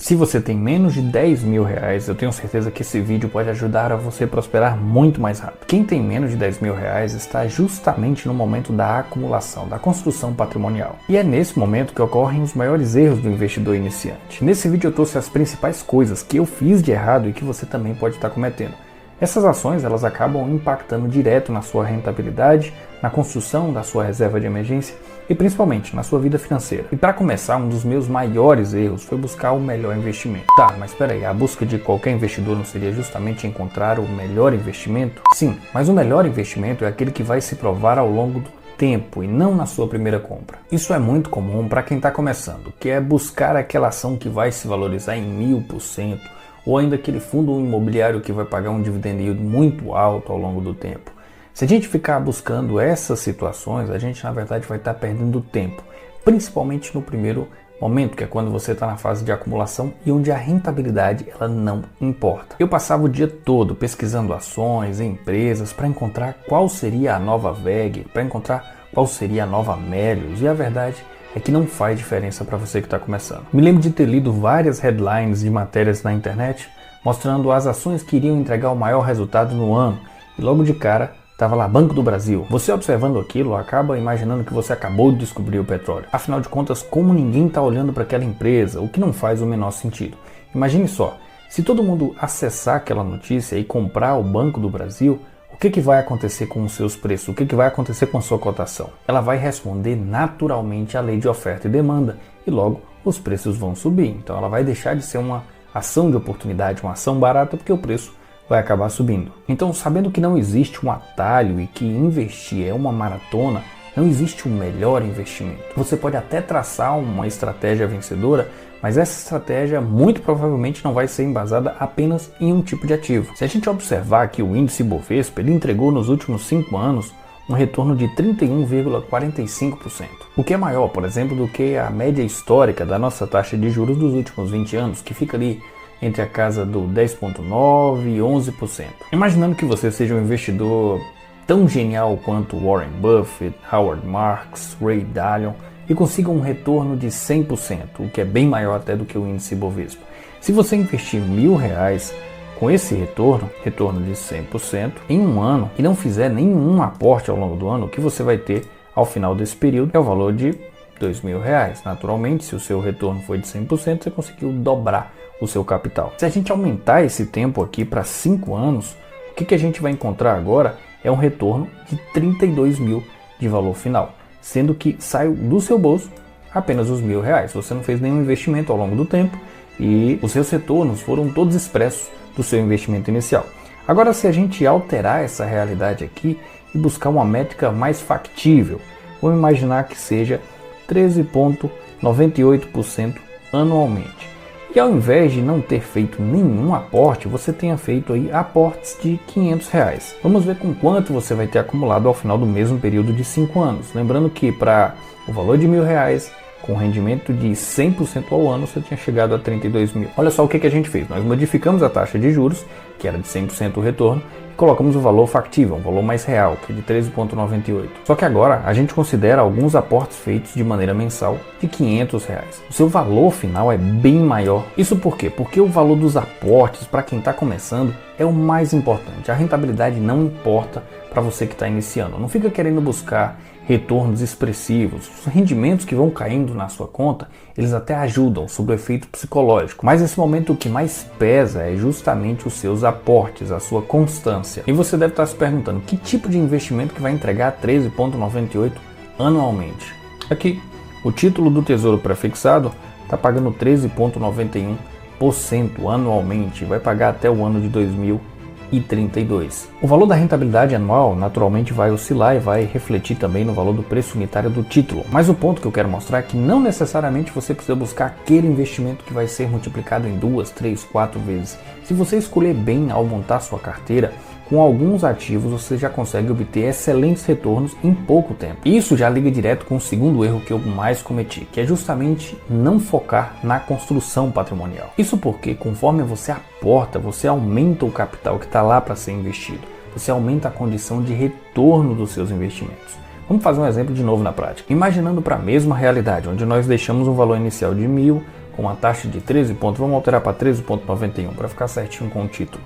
Se você tem menos de 10 mil reais, eu tenho certeza que esse vídeo pode ajudar a você prosperar muito mais rápido. Quem tem menos de 10 mil reais está justamente no momento da acumulação, da construção patrimonial. E é nesse momento que ocorrem os maiores erros do investidor iniciante. Nesse vídeo eu trouxe as principais coisas que eu fiz de errado e que você também pode estar cometendo. Essas ações elas acabam impactando direto na sua rentabilidade, na construção da sua reserva de emergência e principalmente na sua vida financeira. E para começar, um dos meus maiores erros foi buscar o melhor investimento. Tá, mas espera aí, a busca de qualquer investidor não seria justamente encontrar o melhor investimento? Sim, mas o melhor investimento é aquele que vai se provar ao longo do tempo e não na sua primeira compra. Isso é muito comum para quem está começando, que é buscar aquela ação que vai se valorizar em 1000%, ou ainda aquele fundo imobiliário que vai pagar um dividend yield muito alto ao longo do tempo. Se a gente ficar buscando essas situações, a gente na verdade vai estar perdendo tempo, principalmente no primeiro momento, que é quando você está na fase de acumulação e onde a rentabilidade ela não importa. Eu passava o dia todo pesquisando ações e empresas para encontrar qual seria a nova VEG, para encontrar qual seria a nova Melius, e a verdade é que não faz diferença para você que está começando. Me lembro de ter lido várias headlines de matérias na internet mostrando as ações que iriam entregar o maior resultado no ano, e logo de cara estava lá Banco do Brasil. Você observando aquilo acaba imaginando que você acabou de descobrir o petróleo. Afinal de contas, como ninguém está olhando para aquela empresa, o que não faz o menor sentido. Imagine só, se todo mundo acessar aquela notícia e comprar o Banco do Brasil, o que vai acontecer com os seus preços? O que vai acontecer com a sua cotação? Ela vai responder naturalmente à lei de oferta e demanda e logo os preços vão subir. Então ela vai deixar de ser uma ação de oportunidade, uma ação barata, porque o preço vai acabar subindo. Então, sabendo que não existe um atalho e que investir é uma maratona, não existe um melhor investimento. Você pode até traçar uma estratégia vencedora, mas essa estratégia muito provavelmente não vai ser embasada apenas em um tipo de ativo. Se a gente observar que o índice Bovespa ele entregou nos últimos 5 anos um retorno de 31,45%, o que é maior, por exemplo, do que a média histórica da nossa taxa de juros dos últimos 20 anos, que fica ali entre a casa do 10,9% e 11%. Imaginando que você seja um investidor tão genial quanto Warren Buffett, Howard Marks, Ray Dalio e consiga um retorno de 100%, o que é bem maior até do que o índice Bovespa. Se você investir R$1.000 com esse retorno de 100%, em um ano e não fizer nenhum aporte ao longo do ano, o que você vai ter ao final desse período é o valor de R$2.000. Naturalmente, se o seu retorno foi de 100%, você conseguiu dobrar o seu capital. Se a gente aumentar esse tempo aqui para 5 anos, o que a gente vai encontrar agora é um retorno de 32 mil de valor final, sendo que saiu do seu bolso apenas os R$1.000. Você não fez nenhum investimento ao longo do tempo e os seus retornos foram todos expressos do seu investimento inicial. Agora, se a gente alterar essa realidade aqui e buscar uma métrica mais factível, vamos imaginar que seja 13,98% anualmente. E ao invés de não ter feito nenhum aporte, você tenha feito aí aportes de R$500. Vamos ver com quanto você vai ter acumulado ao final do mesmo período de 5 anos. Lembrando que para o valor de R$1.000, com rendimento de 100% ao ano, você tinha chegado a 32 mil. Olha só o que a gente fez. Nós modificamos a taxa de juros, que era de 100% o retorno, e colocamos o valor factível, um valor mais real, que é de 13,98. Só que agora a gente considera alguns aportes feitos de maneira mensal de R$500. O seu valor final é bem maior. Isso por quê? Porque o valor dos aportes para quem está começando é o mais importante. A rentabilidade não importa para você que está iniciando. Não fica querendo buscar retornos expressivos. Os rendimentos que vão caindo na sua conta, eles até ajudam sob o efeito psicológico. Mas nesse momento o que mais pesa é justamente os seus aportes, a sua constância. E você deve estar se perguntando, que tipo de investimento que vai entregar 13,98 anualmente? Aqui, o título do Tesouro Prefixado está pagando 13,91% anualmente. Vai pagar até o ano de 2032. O valor da rentabilidade anual naturalmente vai oscilar e vai refletir também no valor do preço unitário do título. Mas o ponto que eu quero mostrar é que não necessariamente você precisa buscar aquele investimento que vai ser multiplicado em 2, 3, 4 vezes. Se você escolher bem ao montar sua carteira, com alguns ativos você já consegue obter excelentes retornos em pouco tempo. Isso já liga direto com o segundo erro que eu mais cometi, que é justamente não focar na construção patrimonial. Isso porque conforme você aporta, você aumenta o capital que está lá para ser investido. Você aumenta a condição de retorno dos seus investimentos. Vamos fazer um exemplo de novo na prática. Imaginando para a mesma realidade, onde nós deixamos um valor inicial de 1.000, com uma taxa de 13 pontos, vamos alterar para 13,91 para ficar certinho com o título,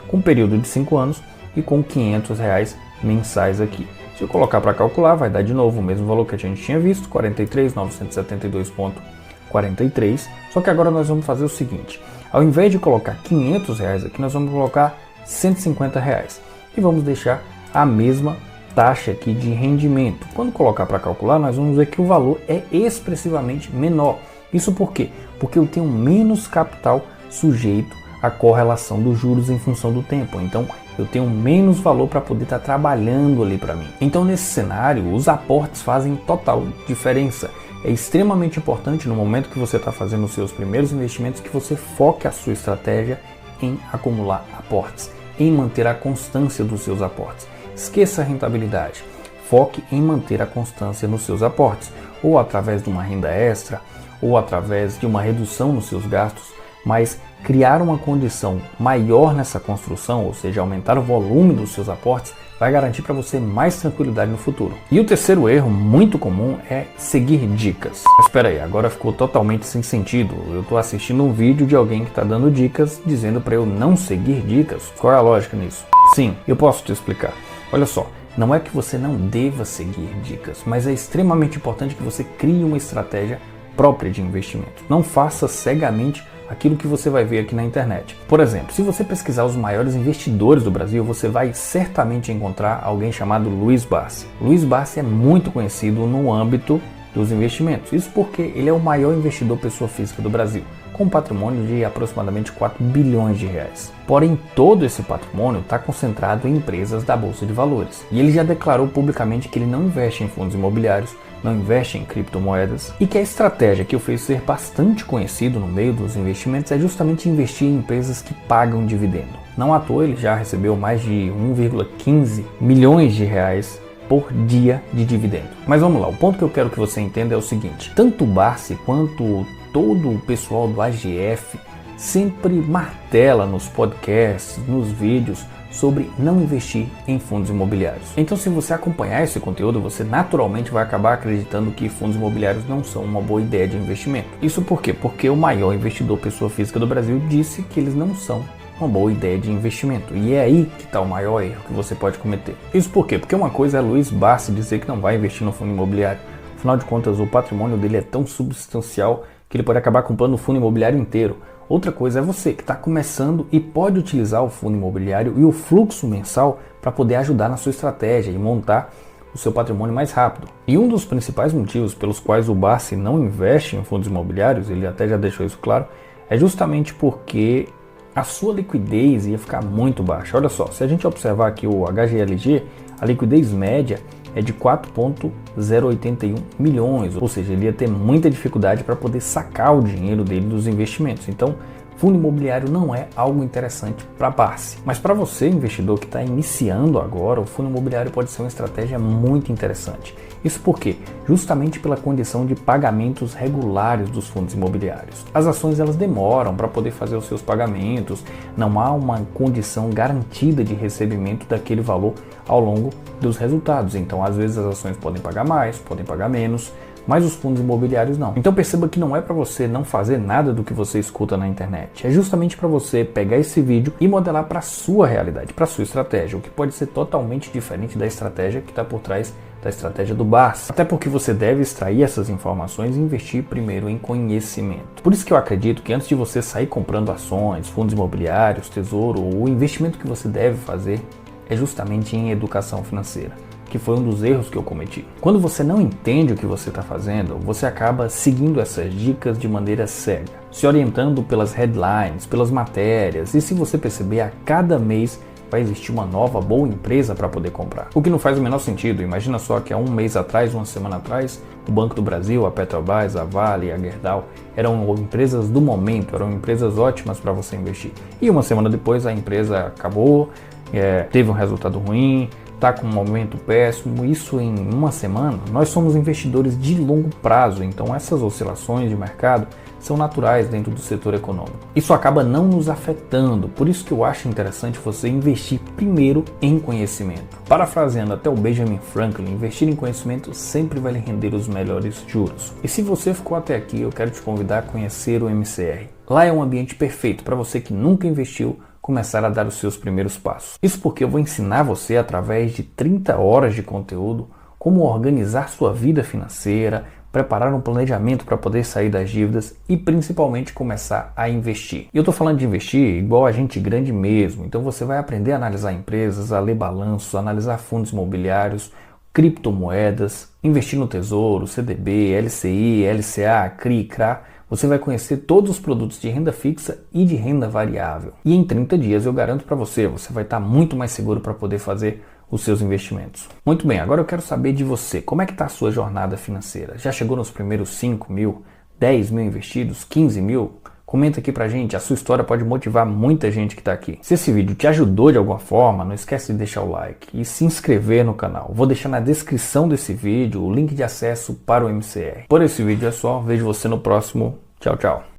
com um período de 5 anos e com R$500 mensais aqui. Se eu colocar para calcular, vai dar de novo o mesmo valor que a gente tinha visto, 43.972,43, só que agora nós vamos fazer o seguinte, ao invés de colocar R$500 aqui, nós vamos colocar R$150 e vamos deixar a mesma taxa aqui de rendimento. Quando colocar para calcular, nós vamos ver que o valor é expressivamente menor. Isso por quê? Porque eu tenho menos capital sujeito à correlação dos juros em função do tempo. Então, eu tenho menos valor para poder estar trabalhando ali para mim. Então, nesse cenário, os aportes fazem total diferença. É extremamente importante no momento que você está fazendo os seus primeiros investimentos que você foque a sua estratégia em acumular aportes, em manter a constância dos seus aportes. Esqueça a rentabilidade, foque em manter a constância nos seus aportes, ou através de uma renda extra, ou através de uma redução nos seus gastos, mas criar uma condição maior nessa construção, ou seja, aumentar o volume dos seus aportes, vai garantir para você mais tranquilidade no futuro. E o terceiro erro muito comum é seguir dicas. Mas espera aí, agora ficou totalmente sem sentido. Eu estou assistindo um vídeo de alguém que está dando dicas, dizendo para eu não seguir dicas. Qual é a lógica nisso? Sim, eu posso te explicar. Olha só, não é que você não deva seguir dicas, mas é extremamente importante que você crie uma estratégia própria de investimento. Não faça cegamente aquilo que você vai ver aqui na internet. Por exemplo, se você pesquisar os maiores investidores do Brasil, você vai certamente encontrar alguém chamado Luiz Barsi. Luiz Barsi é muito conhecido no âmbito dos investimentos. Isso porque ele é o maior investidor pessoa física do Brasil, com um patrimônio de aproximadamente 4 bilhões de reais. Porém, todo esse patrimônio está concentrado em empresas da Bolsa de Valores. E ele já declarou publicamente que ele não investe em fundos imobiliários, não investe em criptomoedas e que a estratégia que o fez ser bastante conhecido no meio dos investimentos é justamente investir em empresas que pagam dividendo. Não à toa ele já recebeu mais de 1,15 milhões de reais por dia de dividendo. Mas vamos lá, o ponto que eu quero que você entenda é o seguinte, tanto o Barsi quanto todo o pessoal do AGF sempre martela nos podcasts, nos vídeos, sobre não investir em fundos imobiliários. Então, se você acompanhar esse conteúdo, você naturalmente vai acabar acreditando que fundos imobiliários não são uma boa ideia de investimento. Isso por quê? Porque o maior investidor pessoa física do Brasil disse que eles não são uma boa ideia de investimento. E é aí que está o maior erro que você pode cometer. Isso por quê? Porque uma coisa é Luiz Barsi dizer que não vai investir no fundo imobiliário. Afinal de contas, o patrimônio dele é tão substancial que ele pode acabar comprando o fundo imobiliário inteiro. Outra coisa é você que está começando e pode utilizar o fundo imobiliário e o fluxo mensal para poder ajudar na sua estratégia e montar o seu patrimônio mais rápido. E um dos principais motivos pelos quais o Barsi não investe em fundos imobiliários, ele até já deixou isso claro, é justamente porque a sua liquidez ia ficar muito baixa. Olha só, se a gente observar aqui o HGLG, a liquidez média é de 4,081 milhões, ou seja, ele ia ter muita dificuldade para poder sacar o dinheiro dele dos investimentos. Então, fundo imobiliário não é algo interessante para a Barsi. Mas para você, investidor que está iniciando agora, o fundo imobiliário pode ser uma estratégia muito interessante. Isso por quê? Justamente pela condição de pagamentos regulares dos fundos imobiliários. As ações elas demoram para poder fazer os seus pagamentos, não há uma condição garantida de recebimento daquele valor ao longo dos resultados. Então, às vezes as ações podem pagar mais, podem pagar menos, mas os fundos imobiliários não. Então perceba que não é para você não fazer nada do que você escuta na internet. É justamente para você pegar esse vídeo e modelar para a sua realidade, para a sua estratégia, o que pode ser totalmente diferente da estratégia que está por trás da estratégia do Barsi. Até porque você deve extrair essas informações e investir primeiro em conhecimento. Por isso que eu acredito que antes de você sair comprando ações, fundos imobiliários, tesouro, o investimento que você deve fazer é justamente em educação financeira, que foi um dos erros que eu cometi. Quando você não entende o que você está fazendo, você acaba seguindo essas dicas de maneira cega, se orientando pelas headlines, pelas matérias, e se você perceber, a cada mês vai existir uma nova boa empresa para poder comprar. O que não faz o menor sentido. Imagina só que há um mês atrás, uma semana atrás, o Banco do Brasil, a Petrobras, a Vale, a Gerdau eram empresas do momento, eram empresas ótimas para você investir. E uma semana depois a empresa acabou, teve um resultado ruim, está com um momento péssimo. Isso em uma semana. Nós somos investidores de longo prazo, então essas oscilações de mercado são naturais dentro do setor econômico. Isso acaba não nos afetando, por isso que eu acho interessante você investir primeiro em conhecimento. Parafraseando até o Benjamin Franklin, investir em conhecimento sempre vai lhe render os melhores juros. E se você ficou até aqui, eu quero te convidar a conhecer o MCR. Lá é um ambiente perfeito para você que nunca investiu começar a dar os seus primeiros passos. Isso porque eu vou ensinar você através de 30 horas de conteúdo como organizar sua vida financeira, preparar um planejamento para poder sair das dívidas e principalmente começar a investir. E eu estou falando de investir igual a gente grande mesmo, então você vai aprender a analisar empresas, a ler balanços, analisar fundos imobiliários, criptomoedas, investir no Tesouro, CDB, LCI, LCA, CRI, CRA. Você vai conhecer todos os produtos de renda fixa e de renda variável. E em 30 dias eu garanto para você vai estar muito mais seguro para poder fazer os seus investimentos. Muito bem, agora eu quero saber de você. Como é que está a sua jornada financeira? Já chegou nos primeiros 5 mil, 10 mil investidos, 15 mil? Comenta aqui pra gente, a sua história pode motivar muita gente que está aqui. Se esse vídeo te ajudou de alguma forma, não esquece de deixar o like e se inscrever no canal. Vou deixar na descrição desse vídeo o link de acesso para o MCR. Por esse vídeo é só, vejo você no próximo. Tchau, tchau.